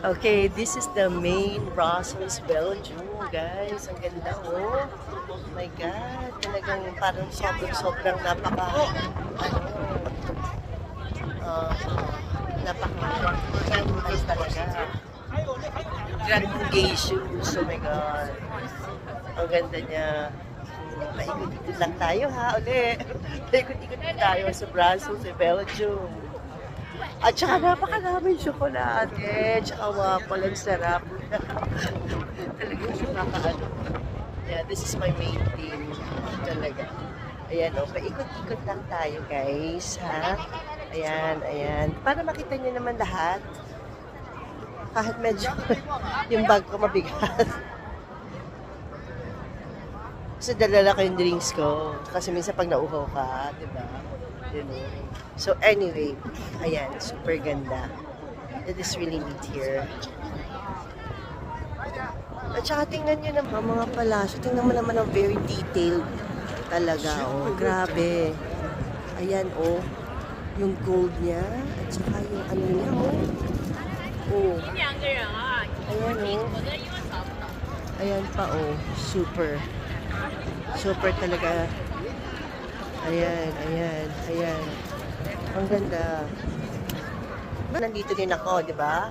Okay, this is the main Brussels, Belgium, guys. Ang ganda, oh. Oh my God. Talagang parang sobrang napaka, ano, uh, napaka talaga. Grand Gations, oh my God. Ang ganda niya. Paikot-ikot lang tayo ha, uli. Paikot-ikot lang tayo sa Brussels, sa Belgium. At saka napakaraming tsokolate, tsaka waffle, ang sarap. Talagang nakakaano. Yeah, this is my main thing. Talaga. Ayan o, paikot-ikot lang tayo guys, ha? Ayan, ayan. Para makita niyo naman lahat. Kahit medyo yung bag ko mabigat. Kasi dalala ko yung drinks ko. Kasi minsan pag nauhaw ka, di ba? You know. So anyway, ayan, super ganda. It is really neat here. At saka tingnan nyo naman mga palasyo. Tingnan mo naman ang very detailed talaga. Oh, grabe. Ayan, oh. Yung gold niya. At saka yung ano niya, oh. Oh. Ayan, oh. Ayan pa, oh. Super. Super talaga. Ayan, ayan, ayan. Ang ganda. Nandito din ako, di ba?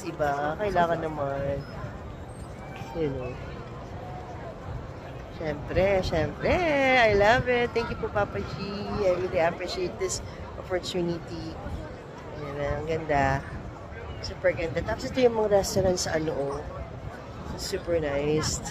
Diba? Kailangan naman. You know. Siyempre. I love it. Thank you po, Papa G. I really appreciate this opportunity. Ayan, ang ganda. Super ganda. Tapos ito yung mga restaurant sa ano, oh. Super nice.